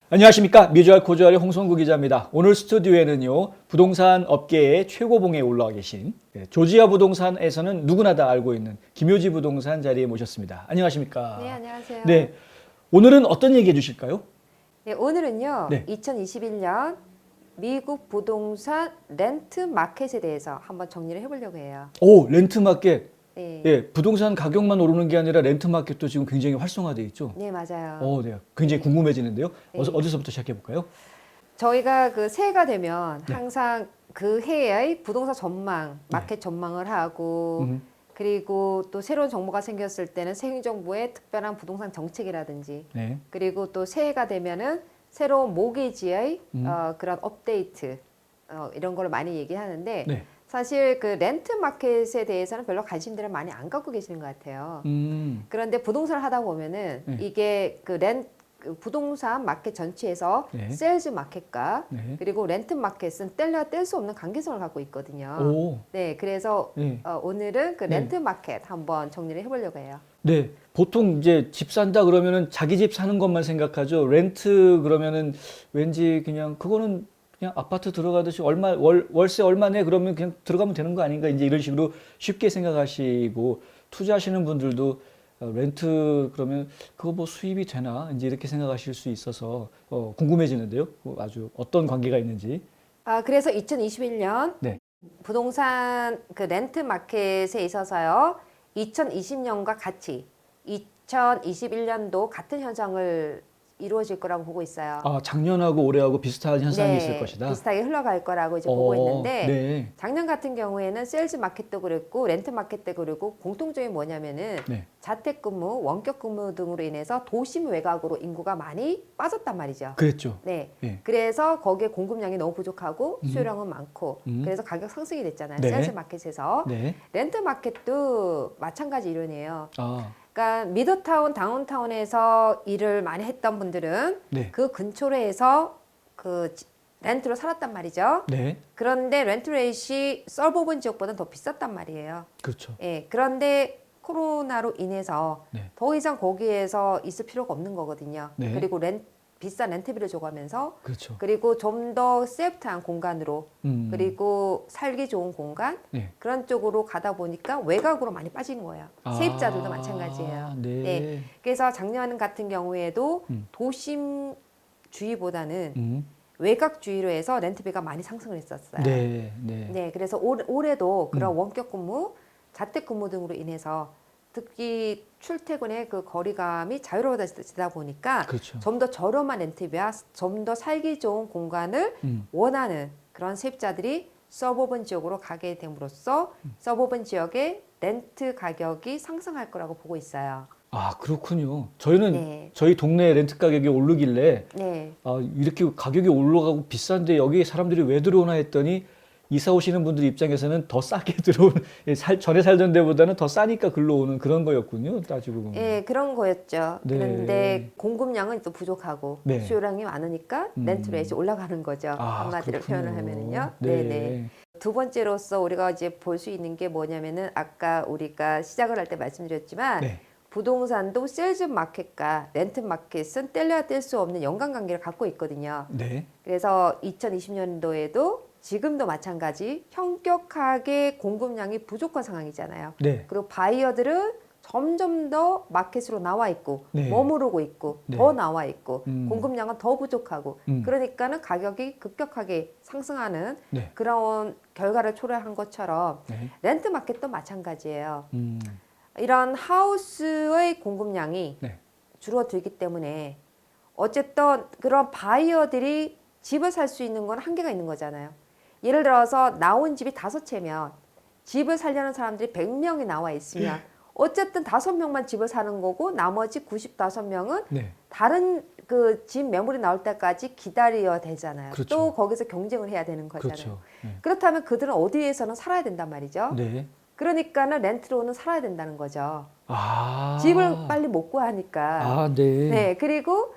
안녕하십니까. 미주알 코주알의 홍성구 기자입니다. 오늘 스튜디오에는요, 부동산 업계의 최고봉에 올라와 계신 조지아 부동산에서는 누구나 다 알고 있는 김효지 부동산 자리에 모셨습니다. 안녕하십니까. 네, 안녕하세요. 네, 오늘은 어떤 얘기 해주실까요? 네, 오늘은요, 네. 2021년 미국 부동산 렌트 마켓에 대해서 한번 정리를 해보려고 해요. 오, 렌트마켓. 네, 예, 부동산 가격만 오르는 게 아니라 렌트마켓도 지금 굉장히 활성화되어 있죠. 네, 맞아요. 네, 굉장히 궁금해지는데요. 네. 어디서부터 시작해 볼까요? 저희가 그 새해가 되면 네. 항상 그 해의 부동산 전망, 마켓 전망을 하고, 그리고 또 새로운 정보가 생겼을 때는 새 정부의 특별한 부동산 정책이라든지, 네. 그리고 또 새해가 되면은 새로운 모기지의 그런 업데이트, 이런 걸 많이 얘기하는데, 네. 사실 그 렌트 마켓에 대해서는 별로 관심들을 많이 안 갖고 계시는 것 같아요. 그런데 부동산을 하다 보면은 네. 이게 그 부동산 마켓 전체에서 네. 세일즈 마켓과 네. 그리고 렌트 마켓은 뗄래야 뗄 수 없는 관계성을 갖고 있거든요. 오. 네, 그래서 네. 오늘은 그 네. 렌트 마켓 한번 정리를 해보려고 해요. 네, 보통 이제 집 산다 그러면은 자기 집 사는 것만 생각하죠. 렌트 그러면은 왠지 그냥 그거는 그냥 아파트 들어가듯이 월세 얼마 내 그러면 그냥 들어가면 되는 거 아닌가 이제 이런 식으로 쉽게 생각하시고 투자하시는 분들도 렌트 그러면 그거 뭐 수입이 되나 이제 이렇게 생각하실 수 있어서 궁금해지는데요. 아주 어떤 관계가 있는지. 그래서 2021년 네. 부동산 그 렌트 마켓에 있어서요, 2020년과 같이 2021년도 같은 현상을 이루어질 거라고 보고 있어요. 아, 작년하고 올해하고 비슷한 현상이 있을 것이다. 비슷하게 흘러갈 거라고 이제 보고 있는데, 네. 작년 같은 경우에는 세일즈 마켓도 그랬고 렌트 마켓도 그랬고 공통점이 뭐냐면은 네. 자택근무, 원격근무 등으로 인해서 도심 외곽으로 인구가 많이 빠졌단 말이죠. 그랬죠. 네. 예. 그래서 거기에 공급량이 너무 부족하고 수요량은 많고, 그래서 가격 상승이 됐잖아요. 네. 세일즈 마켓에서. 네. 렌트 마켓도 마찬가지 이론이에요. 아, 그러니까 미드타운, 다운타운에서 일을 많이 했던 분들은 네. 그 근처로 해서 그 렌트로 살았단 말이죠. 네. 그런데 렌트 레이시 서버본 지역보다는 더 비쌌단 말이에요. 그렇죠. 예. 그런데 코로나로 인해서 네. 더 이상 거기에서 있을 필요가 없는 거거든요. 네. 그리고 비싼 렌트비를 줘가면서, 그렇죠. 그리고 좀 더 세이프트한 공간으로, 그리고 살기 좋은 공간, 네. 그런 쪽으로 가다 보니까 외곽으로 많이 빠진 거예요. 세입자들도 마찬가지예요. 네. 그래서 작년 같은 경우에도 도심주의보다는 외곽주의로 해서 렌트비가 많이 상승을 했었어요. 네. 네. 네, 그래서 올해도 그런 원격 근무, 자택 근무 등으로 인해서 특히 출퇴근의 그 거리감이 자유로워지다 보니까 그렇죠. 좀 더 저렴한 렌트비와 좀 더 살기 좋은 공간을 원하는 그런 세입자들이 서버번 지역으로 가게 됨으로써 서버번 지역의 렌트 가격이 상승할 거라고 보고 있어요. 아, 그렇군요. 저희는 네. 저희 동네 렌트 가격이 오르길래 네. 이렇게 가격이 올라가고 비싼데 여기 사람들이 왜 들어오나 했더니 이사 오시는 분들 입장에서는 더 싸게 들어오는 전에 살던 데보다는 더 싸니까 글로 오는 그런 거였군요. 따지고 보면. 예, 그런 거였죠. 네. 그런데 공급량은 또 부족하고 네. 수요량이 많으니까 렌트 레이트 올라가는 거죠. 한마디로 그렇군요. 표현을 하면은요. 네. 네네. 두 번째로서 우리가 이제 볼 수 있는 게 뭐냐면은 아까 우리가 시작을 할 때 말씀드렸지만 네. 부동산도 세일즈 마켓과 렌트 마켓은 뗄래야 뗄 수 없는 연관관계를 갖고 있거든요. 네. 그래서 2020년도에도 지금도 마찬가지 현격하게 공급량이 부족한 상황이잖아요. 네. 그리고 바이어들은 점점 더 마켓으로 나와 있고 네. 머무르고 있고 네. 더 나와 있고 음. 공급량은 더 부족하고 그러니까는 가격이 급격하게 상승하는 네. 그런 결과를 초래한 것처럼 네. 렌트 마켓도 마찬가지예요. 음. 이런 하우스의 공급량이 네. 줄어들기 때문에 어쨌든 그런 바이어들이 집을 살 수 있는 건 한계가 있는 거잖아요. 예를 들어서 나온 집이 5채면 집을 살려는 사람들이 100명이 나와 있으면 어쨌든 5명만 집을 사는 거고 나머지 95명은 네. 다른 그 집 매물이 나올 때까지 기다려야 되잖아요. 그렇죠. 또 거기서 경쟁을 해야 되는 거잖아요. 그렇죠. 네. 그렇다면 그들은 어디에서는 살아야 된단 말이죠. 네. 그러니까는 렌트로는 살아야 된다는 거죠. 아. 집을 빨리 못 구하니까. 아, 네. 네, 그리고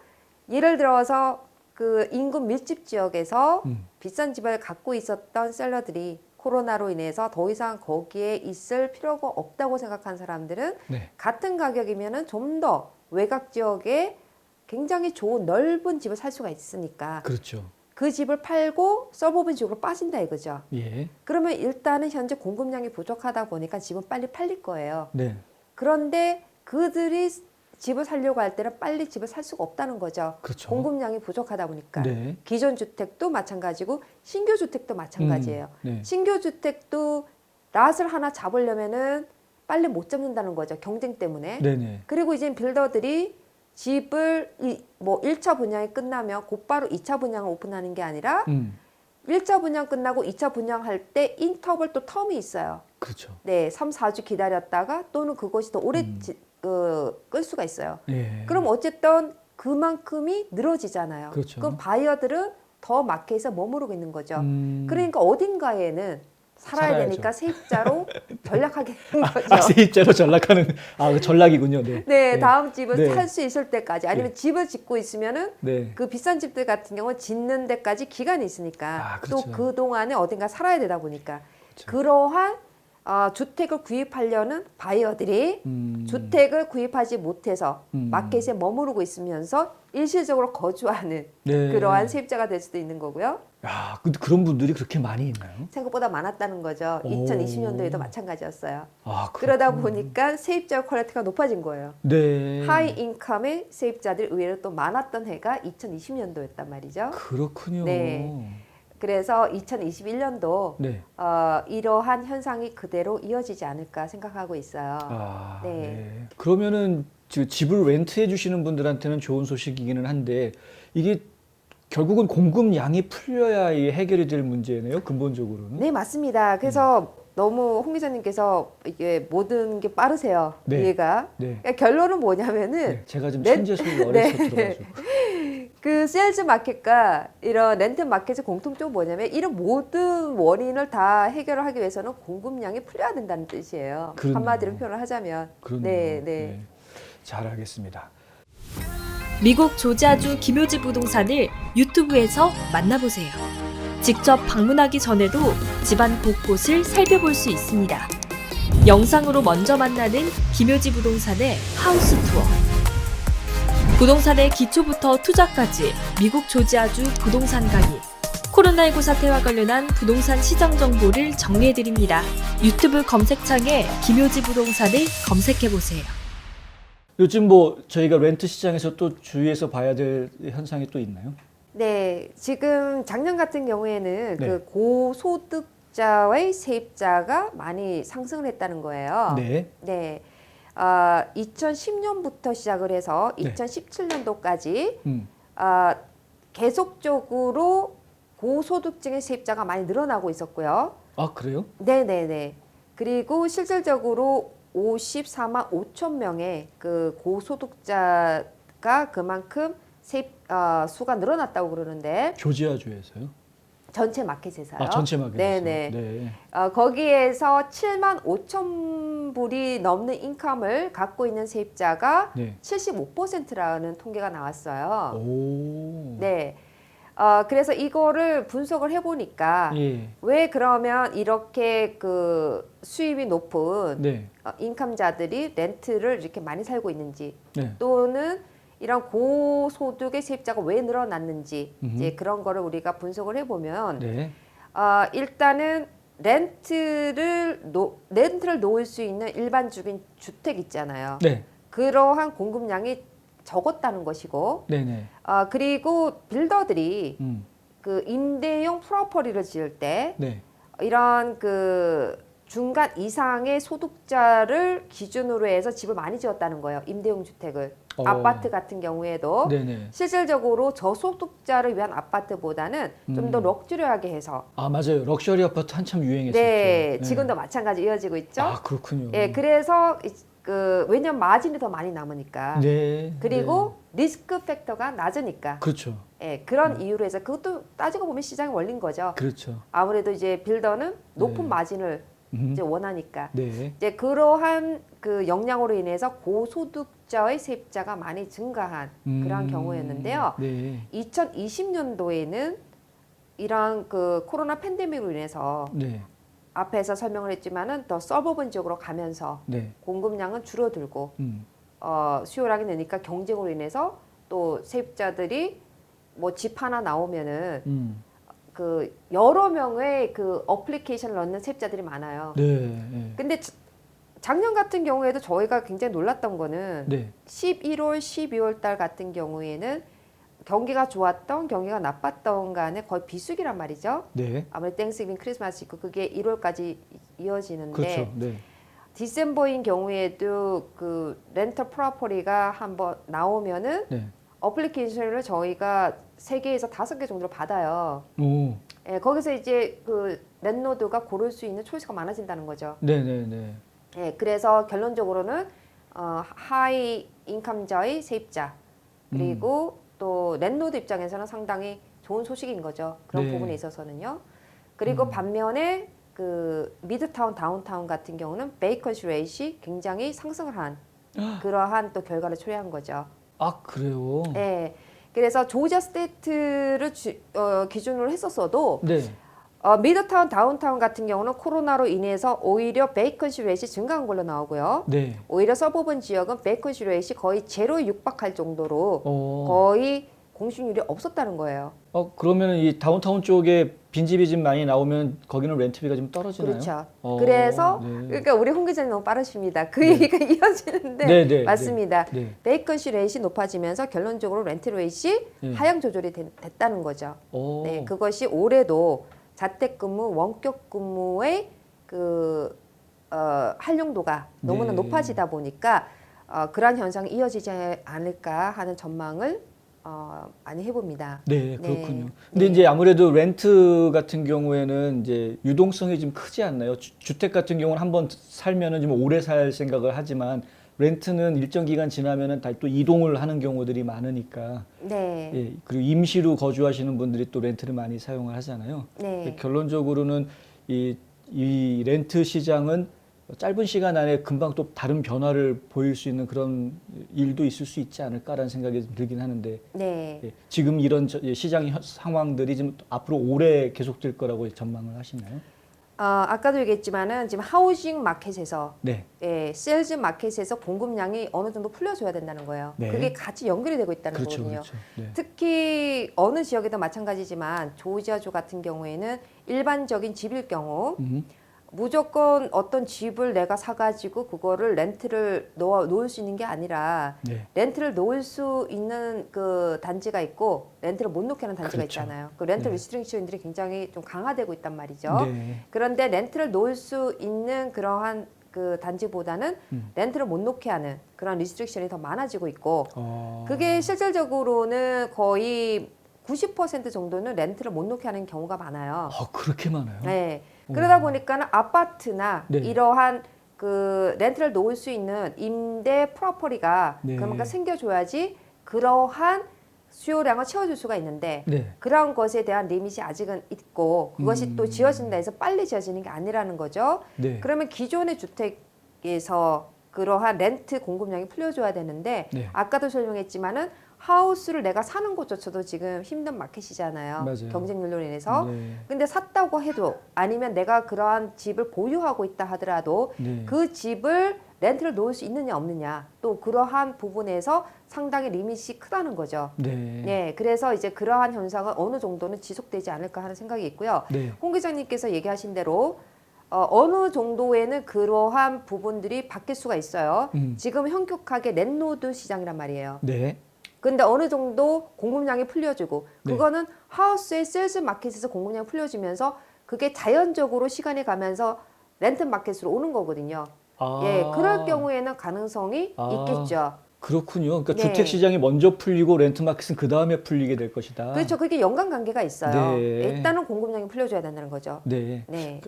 예를 들어서 그 인근 밀집 지역에서 비싼 집을 갖고 있었던 셀러들이 코로나로 인해서 더 이상 거기에 있을 필요가 없다고 생각한 사람들은 네. 같은 가격이면은 좀 더 외곽 지역에 굉장히 좋은 넓은 집을 살 수가 있으니까 그렇죠. 그 집을 팔고 서버빈 지역으로 빠진다 이거죠. 예. 그러면 일단은 현재 공급량이 부족하다 보니까 집은 빨리 팔릴 거예요. 네. 그런데 그들이 집을 살려고 할 때는 빨리 집을 살 수가 없다는 거죠. 그렇죠. 공급량이 부족하다 보니까. 네. 기존 주택도 마찬가지고 신규 주택도 마찬가지예요. 네. 신규 주택도 랏을 하나 잡으려면은 빨리 못 잡는다는 거죠. 경쟁 때문에. 네네. 그리고 이제 빌더들이 집을 뭐 1차 분양이 끝나면 곧바로 2차 분양을 오픈하는 게 아니라 1차 분양 끝나고 2차 분양할 때 인터벌 또 텀이 있어요. 그렇죠. 네, 3, 4주 기다렸다가 또는 그것이 더 오래 끌 수가 있어요. 예. 그럼 어쨌든 그만큼이 늘어지잖아요. 그렇죠. 그럼 바이어들은 더 마켓에 머무르고 있는 거죠. 음. 그러니까 어딘가에는 살아야 살아야죠. 되니까 세입자로 전략하게 되는 거죠. 아, 세입자로 전락하는 그 전락이군요. 네. 네, 다음 집을 네. 살 수 있을 때까지 아니면 집을 짓고 있으면은 네. 그 비싼 집들 같은 경우는 짓는 데까지 기간이 있으니까 아, 그렇죠. 또 그 동안에 어딘가 살아야 되다 보니까 그렇죠. 그러한 주택을 구입하려는 바이어들이 주택을 구입하지 못해서 마켓에 머무르고 있으면서 일시적으로 거주하는 네. 그러한 세입자가 될 수도 있는 거고요. 야, 근데 그런 분들이 그렇게 많이 있나요? 생각보다 많았다는 거죠. 오. 2020년도에도 마찬가지였어요. 아, 그러다 그렇구나. 보니까 세입자 퀄리티가 높아진 거예요. 네. 하이 인컴의 세입자들이 의외로 또 많았던 해가 2020년도였단 말이죠. 그렇군요. 네. 그래서 2021년도 네. 이러한 현상이 그대로 이어지지 않을까 생각하고 있어요. 아, 네. 네. 그러면은 집을 렌트해 주시는 분들한테는 좋은 소식이기는 한데 이게 결국은 공급량이 풀려야 이 해결이 될 문제네요. 근본적으로는. 네, 맞습니다. 그래서 너무 홍 기자님께서 이게 모든 게 빠르세요. 네. 이해가. 네. 그러니까 결론은 뭐냐면은 네. 제가 좀 렌- 천재소리 어려서 들어가지고. 그 세일즈 마켓과 이런 렌트 마켓의 공통점은 뭐냐면 이런 모든 원인을 다 해결을 하기 위해서는 공급량이 풀려야 된다는 뜻이에요. 그렇네요. 한마디로 표현을 하자면. 그렇네요. 네, 네. 잘 알겠습니다. 미국 조지아주 김효지 부동산을 유튜브에서 만나보세요. 직접 방문하기 전에도 집안 곳곳을 살펴볼 수 있습니다. 영상으로 먼저 만나는 김효지 부동산의 하우스 투어. 부동산의 기초부터 투자까지 미국 조지아주 부동산 강의. 코로나19 사태와 관련한 부동산 시장 정보를 정리해드립니다. 유튜브 검색창에 김효지 부동산을 검색해보세요. 요즘 뭐 저희가 렌트 시장에서 또 주의해서 봐야 될 현상이 또 있나요? 네, 지금 작년 같은 경우에는 네. 그 고소득자의 세입자가 많이 상승을 했다는 거예요. 네. 네. 2010년부터 시작을 해서 네. 2017년도까지 음. 계속적으로 고소득층의 세입자가 많이 늘어나고 있었고요. 아, 그래요? 네네네. 그리고 실질적으로 54만 5천 명의 그 고소득자가 그만큼 수가 늘어났다고 그러는데 조지아주에서요? 전체 마켓에서요. 전체 마켓에서. 네네. 네. 거기에서 7만 5천 불이 넘는 인컴을 갖고 있는 세입자가 네. 75%라는 통계가 나왔어요. 오. 네. 그래서 이거를 분석을 해보니까 예. 왜 그러면 이렇게 그 수입이 높은 네. 인컴자들이 렌트를 이렇게 많이 살고 있는지 네. 또는 이런 고소득의 세입자가 왜 늘어났는지 이제 그런 거를 우리가 분석을 해보면 네. 일단은 렌트를 놓을 수 있는 일반적인 주택 있잖아요. 네. 그러한 공급량이 적었다는 것이고 네네. 그리고 빌더들이 음. 그 임대용 프로퍼리를 지을 때 네. 이런 그 중간 이상의 소득자를 기준으로 해서 집을 많이 지었다는 거예요. 임대용 주택을. 아파트 같은 경우에도 네네. 실질적으로 저소득자를 위한 아파트보다는 좀 더 럭셔리하게 해서 아, 맞아요. 럭셔리 아파트 한참 유행했었죠. 네, 지금도 마찬가지 이어지고 있죠. 아, 그렇군요. 예, 그래서 왜냐면 마진이 더 많이 남으니까. 네. 그리고 리스크 팩터가 낮으니까. 그렇죠. 예, 그런 이유로 해서 그것도 따지고 보면 시장의 원리인 거죠. 그렇죠. 아무래도 이제 빌더는 높은 네. 마진을 이제 원하니까. 네. 이제 그러한 그 역량으로 인해서 고소득자의 세입자가 많이 증가한 그러한 경우였는데요. 네. 2020년도에는 이러한 그 코로나 팬데믹으로 인해서 네. 앞에서 설명을 했지만은 더 서버번 지역으로 가면서 네. 공급량은 줄어들고 음. 수요량이 느니까 경쟁으로 인해서 또 세입자들이 뭐 집 하나 나오면은 음. 그 여러 명의 그 어플리케이션을 넣는 세입자들이 많아요. 네. 네. 근데 작년 같은 경우에도 저희가 굉장히 놀랐던 거는 네. 11월, 12월 달 같은 경우에는 경기가 좋았던 경기가 나빴던 간에 거의 비수기란 말이죠. 네. 아무래도 땡스기빙 크리스마스 있고 그게 1월까지 이어지는데 그렇죠. 네. 디셈버인 경우에도 그 렌터 프로퍼리가 한번 나오면은 네. 어플리케이션을 저희가 3개에서 5개 정도로 받아요. 오. 예, 거기서 이제 그 랜로드가 고를 수 있는 초이스가 많아진다는 거죠. 네, 네, 네. 예, 그래서 결론적으로는 하이 인컴자의 세입자 그리고 또 랜로드 입장에서는 상당히 좋은 소식인 거죠. 그런 네. 부분에 있어서는요. 그리고 반면에 그 미드타운, 다운타운 같은 경우는 베이컨시 레이시 굉장히 상승을 한 그러한 또 결과를 초래한 거죠. 아, 그래요? 네. 그래서 조지아 스테이트를 기준으로 했었어도 네. 미드타운, 다운타운 같은 경우는 코로나로 인해서 오히려 베이컨시 레이시 증가한 걸로 나오고요. 네. 오히려 서버번 지역은 베이컨시 레이시 거의 제로에 육박할 정도로 거의 공실률이 없었다는 거예요. 그러면 이 다운타운 쪽에 빈집이 좀 많이 나오면 거기는 렌트비가 좀 떨어지나요? 그렇죠. 그래서 네. 그러니까 우리 홍 기자님 너무 빠르십니다. 그 네. 얘기가 이어지는데 네, 네, 맞습니다. 네. 네. 베이컨시 레이시 높아지면서 결론적으로 렌트 레이시 네. 하향 조절이 됐다는 거죠. 오. 네, 그것이 올해도 자택근무, 원격근무의 그 활용도가 너무나 네. 높아지다 보니까 그러한 현상이 이어지지 않을까 하는 전망을 많이 해봅니다. 네, 그렇군요. 네. 근데 네. 이제 아무래도 렌트 같은 경우에는 이제 유동성이 좀 크지 않나요? 주택 같은 경우는 한번 살면은 좀 오래 살 생각을 하지만 렌트는 일정 기간 지나면은 다 또 이동을 하는 경우들이 많으니까. 네. 예, 그리고 임시로 거주하시는 분들이 또 렌트를 많이 사용을 하잖아요. 네. 결론적으로는 이 렌트 시장은 짧은 시간 안에 금방 또 다른 변화를 보일 수 있는 그런 일도 있을 수 있지 않을까라는 생각이 좀 들긴 하는데 네. 예, 지금 이런 시장 상황들이 좀 앞으로 오래 계속될 거라고 전망을 하시나요? 아까도 얘기했지만은 지금 하우징 마켓에서 네. 예, 세일즈 마켓에서 공급량이 어느 정도 풀려줘야 된다는 거예요. 네. 그게 같이 연결이 되고 있다는 그렇죠, 거거든요. 그렇죠. 네. 특히 어느 지역에도 마찬가지지만 조지아주 같은 경우에는 일반적인 집일 경우 무조건 어떤 집을 내가 사가지고 그거를 렌트를 놓을 수 있는 게 아니라 네. 렌트를 놓을 수 있는 그 단지가 있고 렌트를 못 놓게 하는 단지가 그렇죠. 있잖아요. 그 렌트 네. 리스트릭션들이 굉장히 좀 강화되고 있단 말이죠. 네. 그런데 렌트를 놓을 수 있는 그러한 그 단지보다는 렌트를 못 놓게 하는 그런 리스트릭션이 더 많아지고 있고 그게 실질적으로는 거의 90% 정도는 렌트를 못 놓게 하는 경우가 많아요. 그렇게 많아요? 네. 그러다 보니까는 아파트나 네. 이러한 그 렌트를 놓을 수 있는 임대 프로퍼리가 네. 그러니까 생겨줘야지 그러한 수요량을 채워줄 수가 있는데 네. 그런 것에 대한 리밋이 아직은 있고 그것이 또 지어진다 해서 빨리 지어지는 게 아니라는 거죠. 네. 그러면 기존의 주택에서 그러한 렌트 공급량이 풀려줘야 되는데 네. 아까도 설명했지만은 하우스를 내가 사는 곳조차도 지금 힘든 마켓이잖아요. 맞아요. 경쟁률로 인해서. 네. 근데 샀다고 해도 아니면 내가 그러한 집을 보유하고 있다 하더라도 네. 그 집을 렌트를 놓을 수 있느냐 없느냐 또 그러한 부분에서 상당히 리밋이 크다는 거죠. 네. 네, 그래서 이제 그러한 현상은 어느 정도는 지속되지 않을까 하는 생각이 있고요. 네. 홍 기자님께서 얘기하신 대로 어느 정도에는 그러한 부분들이 바뀔 수가 있어요. 지금 현격하게 랜로드 시장이란 말이에요. 네. 근데 어느 정도 공급량이 풀려지고 네. 그거는 하우스의 세일즈 마켓에서 공급량이 풀려지면서 그게 자연적으로 시간이 가면서 렌트 마켓으로 오는 거거든요. 예, 그럴 경우에는 가능성이 있겠죠. 그렇군요. 그러니까 네. 주택 시장이 먼저 풀리고 렌트 마켓은 그 다음에 풀리게 될 것이다. 그렇죠. 그게 연관관계가 있어요. 네. 일단은 공급량이 풀려줘야 된다는 거죠. 네. 네.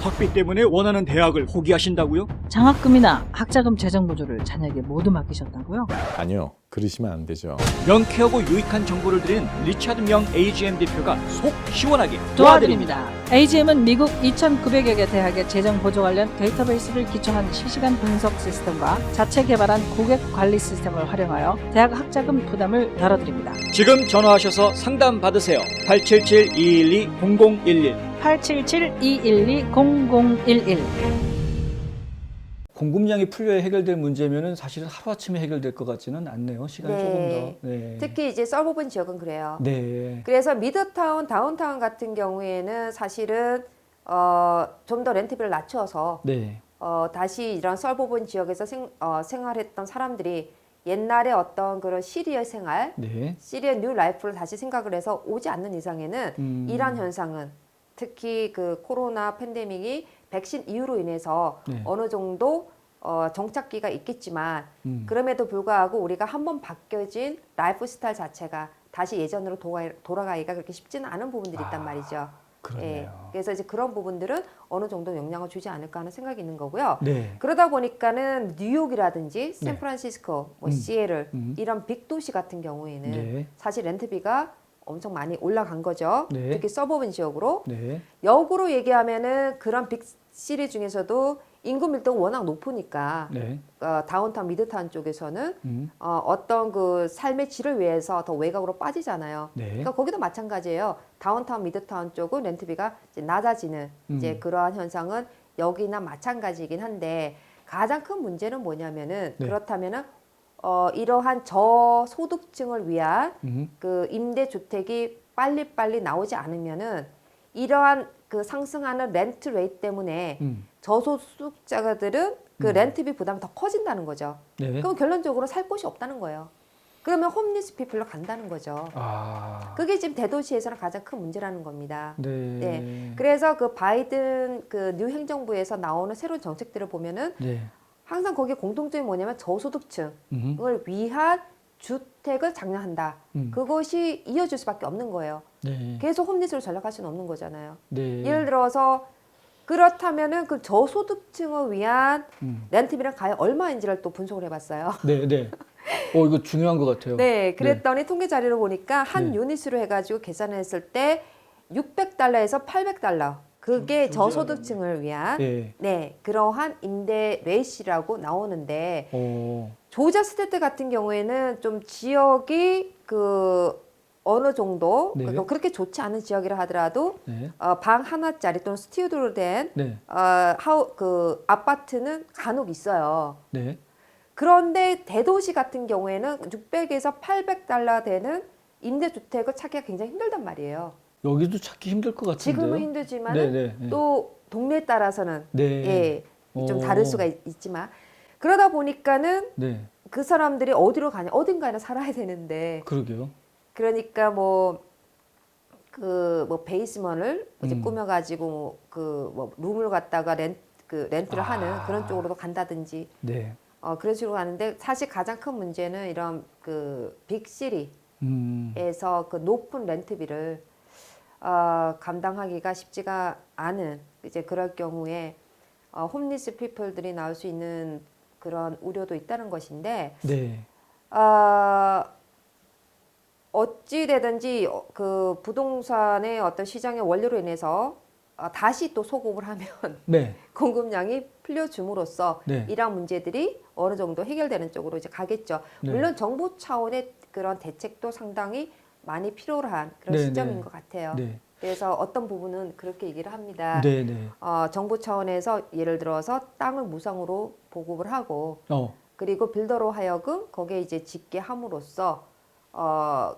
학비 때문에 원하는 대학을 포기하신다고요? 장학금이나 학자금 재정 보조를 자녀에게 모두 맡기셨다고요? 아니요, 그러시면 안 되죠. 명쾌하고 유익한 정보를 드리는 리차드 명 AGM 대표가 속 시원하게 도와드립니다. AGM은 미국 2,900여 개 대학의 재정 보조 관련 데이터베이스를 기초한 실시간 분석 시스템과 자체 개발한 고객 관리 시스템을 활용하여 대학 학자금 부담을 덜어드립니다. 지금 전화하셔서 상담 받으세요. 877-212-0011 877-212-0011 공급량이 풀려야 해결될 문제면은 사실은 하루아침에 해결될 것 같지는 않네요. 시간이 네. 조금 더. 네. 특히 이제 서버번 지역은 그래요. 네. 그래서 미드타운, 다운타운 같은 경우에는 사실은 좀 더 렌트비를 낮춰서 네. 다시 이런 서버본 지역에서 생활했던 사람들이 옛날에 어떤 그런 시리의 생활, 네. 시리의 뉴 라이프를 다시 생각을 해서 오지 않는 이상에는 이런 현상은 특히 그 코로나 팬데믹이 백신 이후로 인해서 네. 어느 정도 정착기가 있겠지만 음. 그럼에도 불구하고 우리가 한번 바뀌어진 라이프 스타일 자체가 다시 예전으로 돌아가기가 그렇게 쉽지는 않은 부분들이 있단 말이죠. 그러네요. 그래서 이제 그런 부분들은 어느 정도 영향을 주지 않을까 하는 생각이 있는 거고요. 네. 그러다 보니까는 뉴욕이라든지 네. 샌프란시스코, 뭐 시애틀 음. 이런 빅 도시 같은 경우에는 네. 사실 렌트비가 엄청 많이 올라간 거죠. 네. 특히 서버번 지역으로. 네. 역으로 얘기하면은 그런 빅 시리 중에서도 인구 밀도가 워낙 높으니까 네. 다운타운, 미드타운 쪽에서는 음. 어떤 그 삶의 질을 위해서 더 외곽으로 빠지잖아요. 네. 그러니까 거기도 마찬가지예요. 다운타운, 미드타운 쪽은 렌트비가 이제 낮아지는 이제 그러한 현상은 여기나 마찬가지이긴 한데 가장 큰 문제는 뭐냐면은 네. 그렇다면은 이러한 저소득층을 위한 음. 그 임대주택이 빨리빨리 나오지 않으면은 이러한 그 상승하는 렌트 레이트 때문에 저소득자들은 그 렌트비 부담이 더 커진다는 거죠. 네. 그럼 결론적으로 살 곳이 없다는 거예요. 그러면 홈리스 피플로 간다는 거죠. 아. 그게 지금 대도시에서는 가장 큰 문제라는 겁니다. 네. 네. 그래서 그 바이든 그 뉴 행정부에서 나오는 새로운 정책들을 보면은 네. 항상 거기에 공통점이 뭐냐면 저소득층을 음. 위한 주택을 장려한다. 그것이 이어질 수밖에 없는 거예요. 네. 계속 홈리스로 전락할 수는 없는 거잖아요. 네. 예를 들어서 그렇다면은 그 저소득층을 위한 렌트비는 과연 얼마인지를 또 분석을 해봤어요. 네. 네. 이거 중요한 것 같아요. 네, 그랬더니 통계 자료를 보니까 한 네. 유닛으로 해가지고 계산을 했을 때 $600에서 $800. 그게 저소득층을 위한 네. 네 그러한 임대 레이시라고 나오는데 오. 조지아 스테이트 같은 경우에는 좀 지역이 그 어느 정도 네. 그렇게 좋지 않은 지역이라 하더라도 네. 방 하나짜리 또는 스튜디오로 된 네. 그 아파트는 간혹 있어요. 네. 그런데 대도시 같은 경우에는 600에서 $800 되는 임대주택을 찾기가 굉장히 힘들단 말이에요. 여기도 찾기 힘들 것 같은데요. 지금은 힘들지만 네, 네, 네. 또 동네에 따라서는 네. 예, 좀 오. 다를 수가 있지만 그러다 보니까는 네. 그 사람들이 어디로 가냐 어딘가에는 살아야 되는데 그러게요. 그러니까 뭐 베이스먼을 이제 꾸며가지고 그 뭐 룸을 갖다가 렌트를 하는 그런 쪽으로도 간다든지 네. 그런 식으로 가는데 사실 가장 큰 문제는 이런 그 빅시리에서 그 높은 렌트비를 감당하기가 쉽지가 않은 이제 그럴 경우에 홈리스 피플들이 나올 수 있는 그런 우려도 있다는 것인데 네. 어찌 되든지 그 부동산의 어떤 시장의 원료로 인해서 다시 또 소급을 하면 네. 공급량이 풀려줌으로써 네. 이러한 문제들이 어느 정도 해결되는 쪽으로 이제 가겠죠. 네. 물론 정부 차원의 그런 대책도 상당히 많이 필요한 그런 네, 시점인 네. 것 같아요. 네. 그래서 어떤 부분은 그렇게 얘기를 합니다. 네, 네. 정부 차원에서 예를 들어서 땅을 무상으로 보급을 하고 그리고 빌더로 하여금 거기에 이제 짓게 함으로써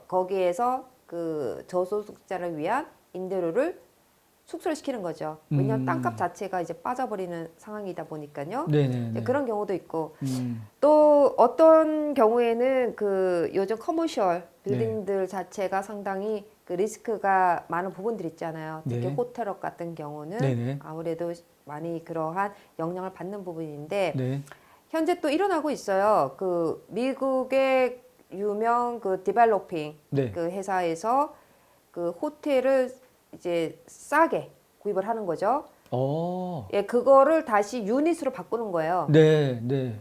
거기에서 그 저소득자를 위한 임대료를 축소를 시키는 거죠. 왜냐하면 땅값 자체가 이제 빠져버리는 상황이다 보니까요. 네, 네, 네. 그런 경우도 있고 또 어떤 경우에는 그 요즘 커머셜 빌딩들 자체가 상당히 그 리스크가 많은 부분들 있잖아요. 특히 네. 호텔업 같은 경우는 네, 네. 아무래도 많이 그러한 영향을 받는 부분인데 네. 현재 또 일어나고 있어요. 그 미국의 유명 그 디벨로핑 네. 그 회사에서 그 호텔을 이제 싸게 구입을 하는 거죠. 예, 그거를 다시 유닛으로 바꾸는 거예요. 네, 네.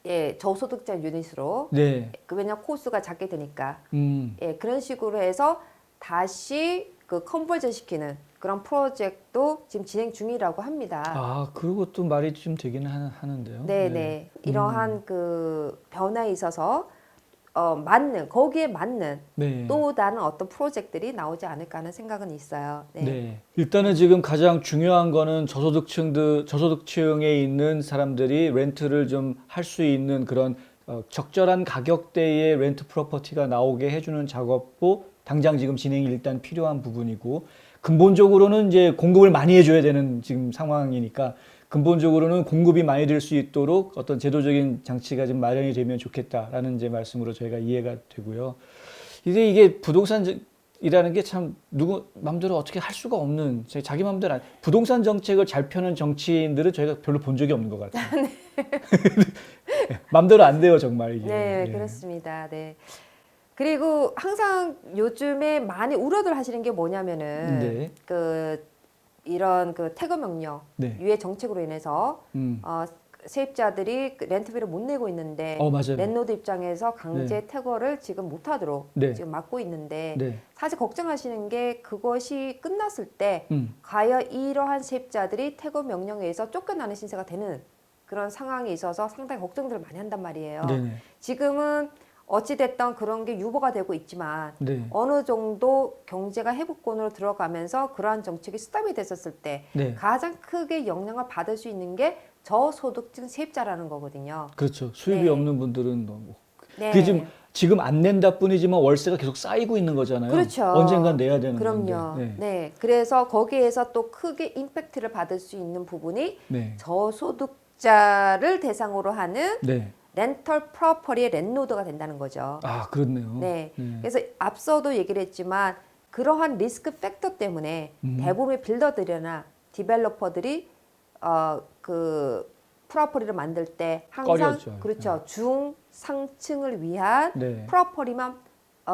예, 저소득자 유닛으로. 네. 왜냐면 코스가 작게 되니까. 음. 예, 그런 식으로 해서 다시 그 컨버전 시키는 그런 프로젝트도 지금 진행 중이라고 합니다. 그것도 말이 좀 되기는 하는데요. 네. 이러한 그 변화에 있어서 거기에 맞는 네. 또 다른 어떤 프로젝트들이 나오지 않을까 하는 생각은 있어요. 네. 네. 일단은 지금 가장 중요한 거는 저소득층에 있는 사람들이 렌트를 좀 할 수 있는 그런 적절한 가격대의 렌트 프로퍼티가 나오게 해주는 작업도 당장 지금 진행이 일단 필요한 부분이고, 근본적으로는 이제 공급을 많이 해줘야 되는 지금 상황이니까 근본적으로는 공급이 많이 될 수 있도록 어떤 제도적인 장치가 좀 마련이 되면 좋겠다라는 이제 말씀으로 저희가 이해가 되고요. 이게 부동산이라는 게 참 누구 마음대로 어떻게 할 수가 없는, 자기 마음대로 부동산 정책을 잘 펴는 정치인들은 저희가 별로 본 적이 없는 것 같아요. 마음대로 안 돼요, 정말 이게. 네, 예. 그렇습니다. 네. 그리고 항상 요즘에 많이 우려들 하시는 게 뭐냐면은 네. 이런 태거 명령 네. 유예 정책으로 인해서 음. 세입자들이 렌트비를 못 내고 있는데 맞아요. 랜로드 입장에서 강제 태거를 지금 못하도록 네. 지금 막고 있는데 네. 사실 걱정하시는 게 그것이 끝났을 때 음. 과연 이러한 세입자들이 태거 명령에 의해서 쫓겨나는 신세가 되는 그런 상황이 있어서 상당히 걱정들을 많이 한단 말이에요. 네네. 지금은 어찌됐던 그런 게 유보가 되고 있지만 네. 어느 정도 경제가 회복권으로 들어가면서 그러한 정책이 스탑이 됐었을 때 네. 가장 크게 영향을 받을 수 있는 게 저소득층 세입자라는 거거든요. 그렇죠. 수입이 네. 없는 분들은 너무. 네. 그게 지금 안 낸다 뿐이지만 월세가 계속 쌓이고 있는 거잖아요. 그렇죠. 언젠간 내야 되는 그럼요. 건데. 네. 그래서 거기에서 또 크게 임팩트를 받을 수 있는 부분이 네. 저소득자를 대상으로 하는 네. 렌털 프로퍼리의 랜로드가 된다는 거죠. 아, 그렇네요. 네. 그래서 앞서도 얘기를 했지만 그러한 리스크 팩터 때문에 대부분의 빌더들이나 디벨로퍼들이 프로퍼리를 만들 때 항상 꺼려져. 그렇죠. 중상층을 위한 네. 프로퍼리만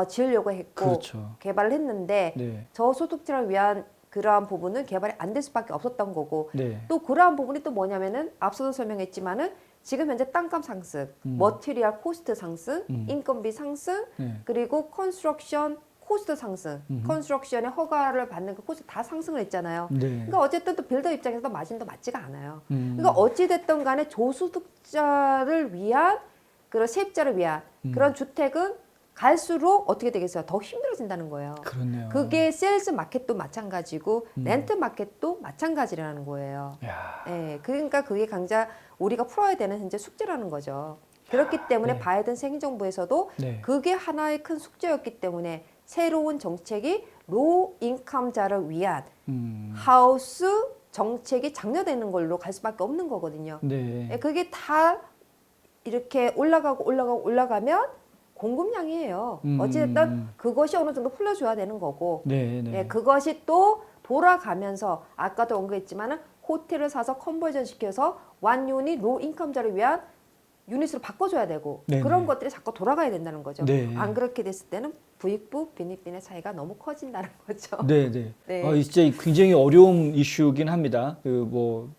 지으려고 했고 그렇죠. 개발을 했는데 네. 저소득자를 위한 그러한 부분은 개발이 안 될 수밖에 없었던 거고 네. 또 그러한 부분이 또 뭐냐면은 앞서도 설명했지만은 지금 현재 땅값 상승, 머티리얼 코스트 상승, 인건비 상승, 네. 그리고 컨스트럭션 코스트 상승, 컨스트럭션의 허가를 받는 그 코스트 다 상승을 했잖아요. 네. 그러니까 어쨌든 또 빌더 입장에서 마진도 맞지가 않아요. 음. 그러니까 어찌됐든 간에 조소득자를 위한 그런 세입자를 위한 그런 주택은 갈수록 어떻게 되겠어요? 더 힘들어진다는 거예요. 그렇네요. 그게 세일즈 마켓도 마찬가지고 렌트 마켓도 마찬가지라는 거예요. 야. 네, 그러니까 그게 강자 우리가 풀어야 되는 현재 숙제라는 거죠. 그렇기 때문에 네. 바이든 새 행정부에서도 네. 그게 하나의 큰 숙제였기 때문에 새로운 정책이 로우 인컴자를 위한 하우스 정책이 장려되는 걸로 갈 수밖에 없는 거거든요. 네. 네, 그게 다 이렇게 올라가면 공급량이에요. 어찌됐든 그것이 어느 정도 풀려줘야 되는 거고 네. 네. 네, 그것이 또 돌아가면서 아까도 언급했지만은 호텔을 사서 컨버전 시켜서 완유니 로우 인컴자를 위한 유닛으로 바꿔줘야 되고 네네. 그런 것들이 자꾸 돌아가야 된다는 거죠. 네. 안 그렇게 됐을 때는 부익부 빈익빈의 차이가 너무 커진다는 거죠. 네, 네. 네. 진짜 굉장히 어려운 이슈긴 합니다.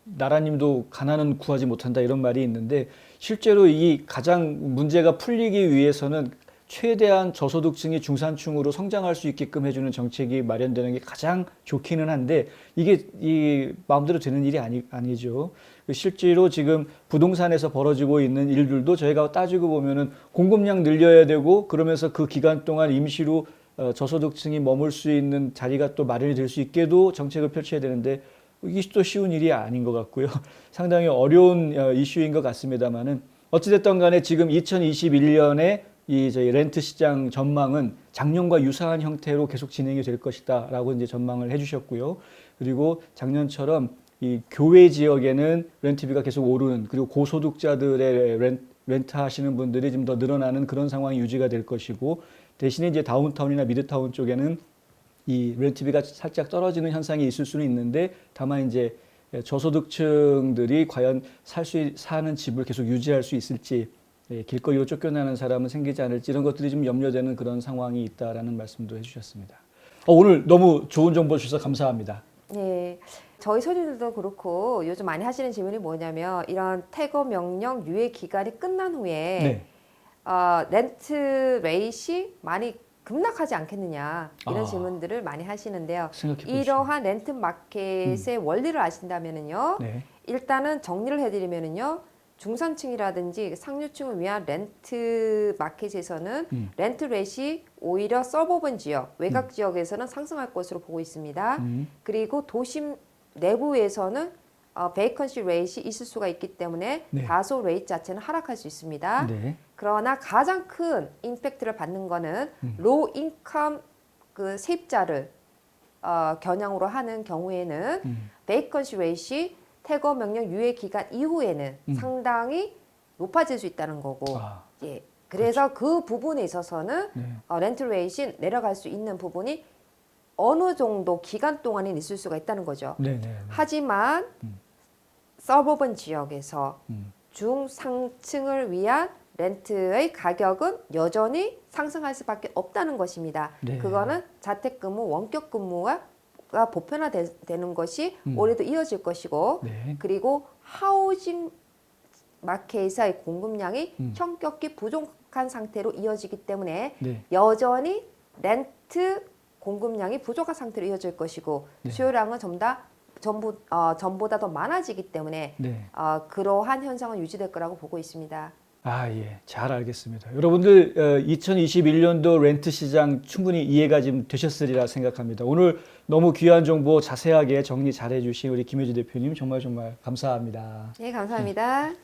나라님도 가난은 구하지 못한다 이런 말이 있는데 실제로 이 가장 문제가 풀리기 위해서는 최대한 저소득층이 중산층으로 성장할 수 있게끔 해주는 정책이 마련되는 게 가장 좋기는 한데 이게 이 마음대로 되는 일이 아니죠. 실제로 지금 부동산에서 벌어지고 있는 일들도 저희가 따지고 보면은 공급량 늘려야 되고 그러면서 그 기간 동안 임시로 저소득층이 머물 수 있는 자리가 또 마련이 될 수 있게도 정책을 펼쳐야 되는데 이게 또 쉬운 일이 아닌 것 같고요. 상당히 어려운 이슈인 것 같습니다만은 어찌됐든 간에 지금 2021년에 저희 렌트 시장 전망은 작년과 유사한 형태로 계속 진행이 될 것이다라고 이제 전망을 해주셨고요. 그리고 작년처럼 이 교외 지역에는 렌트비가 계속 오르는 그리고 고소득자들의 렌트 하시는 분들이 좀 더 늘어나는 그런 상황이 유지가 될 것이고 대신에 이제 다운타운이나 미드타운 쪽에는 이 렌트비가 살짝 떨어지는 현상이 있을 수는 있는데 다만 이제 저소득층들이 과연 사는 집을 계속 유지할 수 있을지 길거리로 쫓겨나는 사람은 생기지 않을지 이런 것들이 좀 염려되는 그런 상황이 있다라는 말씀도 해주셨습니다. 오늘 너무 좋은 정보 주셔서 감사합니다. 네, 저희 손님들도 그렇고 요즘 많이 하시는 질문이 뭐냐면 이런 태거 명령 유예 기간이 끝난 후에 네. 렌트 레이시 많이 급락하지 않겠느냐 이런 아. 질문들을 많이 하시는데요. 생각해 보시죠. 이러한 렌트 마켓의 원리를 아신다면은요. 네. 일단은 정리를 해드리면은요. 중산층이라든지 상류층을 위한 렌트 마켓에서는 렌트 렛이 오히려 서버번 지역, 외곽 지역에서는 상승할 것으로 보고 있습니다. 그리고 도심 내부에서는 베이컨시 레이트이 있을 수가 있기 때문에 네. 다소 레이트 자체는 하락할 수 있습니다. 네. 그러나 가장 큰 임팩트를 받는 거는 로우 인컴 그 세입자를 겨냥으로 하는 경우에는 베이컨시 레이트이 태거 명령 유예 기간 이후에는 상당히 높아질 수 있다는 거고, 아, 예. 그래서 그 부분에 있어서는 네. 렌트 레이트이 내려갈 수 있는 부분이 어느 정도 기간 동안은 있을 수가 있다는 거죠. 네, 네. 하지만 서버번 지역에서 음. 중상층을 위한 렌트의 가격은 여전히 상승할 수밖에 없다는 것입니다. 네. 그거는 자택근무, 원격근무가 보편화되는 것이 올해도 이어질 것이고, 네. 그리고 하우징 마켓의 공급량이 현격히 부족한 상태로 이어지기 때문에 네. 여전히 렌트 공급량이 부족한 상태로 이어질 것이고, 네. 수요량은 전보다 더 많아지기 때문에 네. 그러한 현상은 유지될 거라고 보고 있습니다. 아, 예. 잘 알겠습니다. 여러분들 2021년도 렌트 시장 충분히 이해가 좀 되셨으리라 생각합니다. 오늘 너무 귀한 정보 자세하게 정리 잘해 주신 우리 김효지 대표님 정말 감사합니다. 네, 감사합니다.